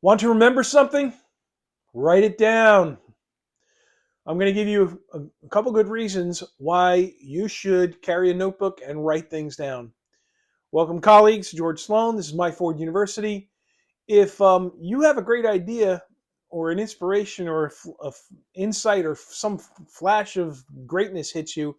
Want to remember something? Write it down. I'm going to give you a couple good reasons why you should carry a notebook and write things down. Welcome, colleagues. George Sloan. This is Myford University. If you have a great idea or an inspiration or a insight or some flash of greatness hits you,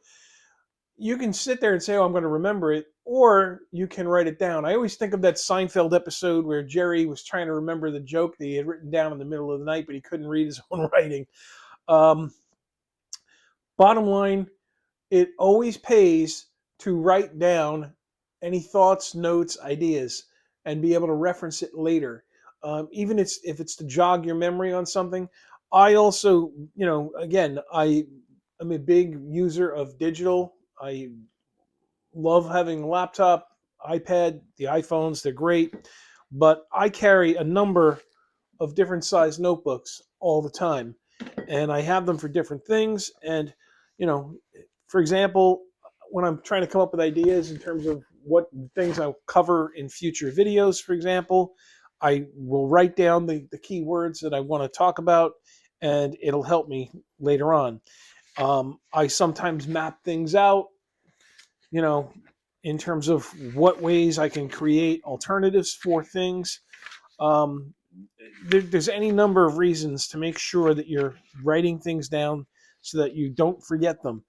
you can sit there and say, "Oh, I'm going to remember it," or you can write it down. I always think of that Seinfeld episode where Jerry was trying to remember the joke that he had written down in the middle of the night, but he couldn't read his own writing. Um, Bottom line, it always pays to write down any thoughts, notes, ideas, and be able to reference it later. Even if it's to jog your memory on something. I also, again, I am a big user of digital. I love having a laptop, iPad, the iPhones, they're great. But I carry a number of different size notebooks all the time. And I have them for different things. And, you know, for example, when I'm trying to come up with ideas in terms of what things I'll cover in future videos, for example, I will write down the key words that I want to talk about, and it'll help me later on. I sometimes map things out, you know, in terms of what ways I can create alternatives for things. Um, there's any number of reasons to make sure that you're writing things down so that you don't forget them.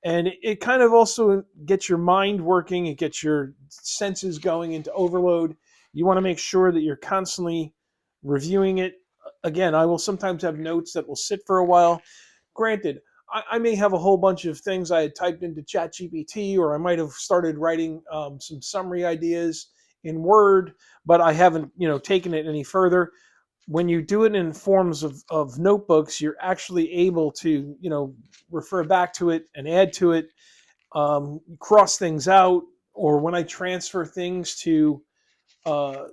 And it kind of also gets your mind working, it gets your senses going into overload. You want to make sure that you're constantly reviewing it. Again, I will sometimes have notes that will sit for a while. Granted, I may have a whole bunch of things I had typed into ChatGPT, or I might have started writing some summary ideas in Word, but I haven't, taken it any further. When you do it in forms of notebooks, you're actually able to, refer back to it and add to it, cross things out, or when I transfer things to uh,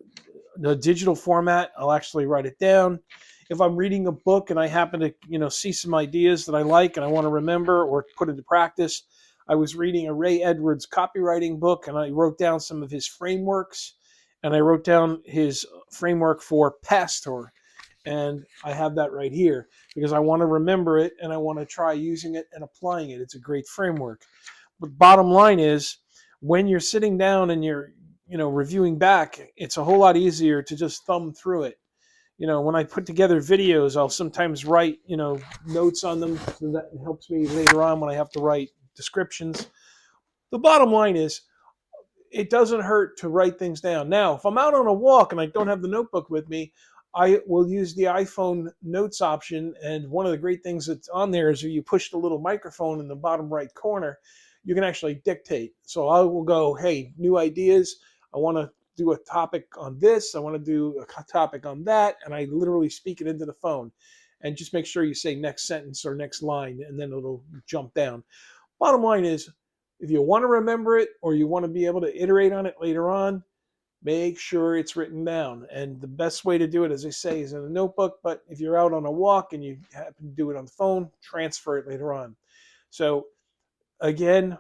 the digital format, I'll actually write it down. If I'm reading a book and I happen to, see some ideas that I like and I want to remember or put into practice, I was reading a Ray Edwards copywriting book and I wrote down some of his frameworks, and I wrote down his framework for Pastor, and I have that right here because I want to remember it and I want to try using it and applying it. It's a great framework. But bottom line is, when you're sitting down and you're, reviewing back, it's a whole lot easier to just thumb through it. When I put together videos, I'll sometimes write, notes on them so that it helps me later on when I have to write descriptions. The bottom line is, it doesn't hurt to write things down. Now, if I'm out on a walk and I don't have the notebook with me, I will use the iPhone notes option. And one of the great things that's on there is if you push the little microphone in the bottom right corner, you can actually dictate. So I will go, hey, new ideas. I want to do a topic on this. I want to do a topic on that. And I literally speak it into the phone. And just make sure you say next sentence or next line, and then it'll jump down. Bottom line is, if you want to remember it or you want to be able to iterate on it later on, make sure it's written down. And the best way to do it, as I say, is in a notebook. But if you're out on a walk and you happen to do it on the phone, transfer it later on. So again,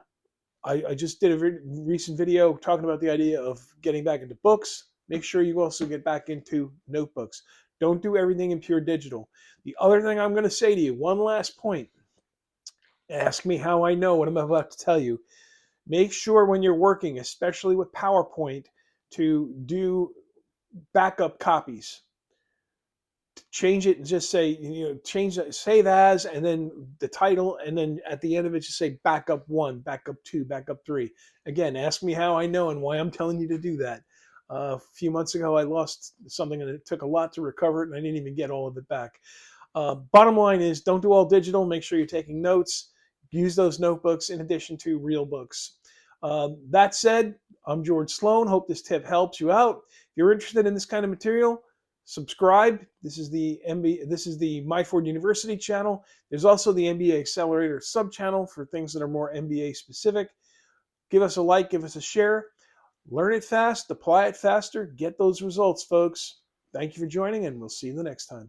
I just did a recent video talking about the idea of getting back into books. Make sure you also get back into notebooks. Don't do everything in pure digital. The other thing I'm going to say to you, one last point. Ask me how I know what I'm about to tell you. Make sure when you're working, especially with PowerPoint, to do backup copies. Change it and just say, change it, save as, and then the title, and then at the end of it, just say backup 1, backup 2, backup 3. Again, ask me how I know and why I'm telling you to do that. A few months ago, I lost something and it took a lot to recover it, and I didn't even get all of it back. Bottom line is, don't do all digital. Make sure you're taking notes. Use those notebooks in addition to real books. That said, I'm George Sloan. Hope this tip helps you out. If you're interested in this kind of material, subscribe. This is the Myford University channel. There's also the MBA Accelerator sub-channel for things that are more MBA specific. Give us a like, give us a share. Learn it fast, apply it faster, get those results, folks. Thank you for joining, and we'll see you the next time.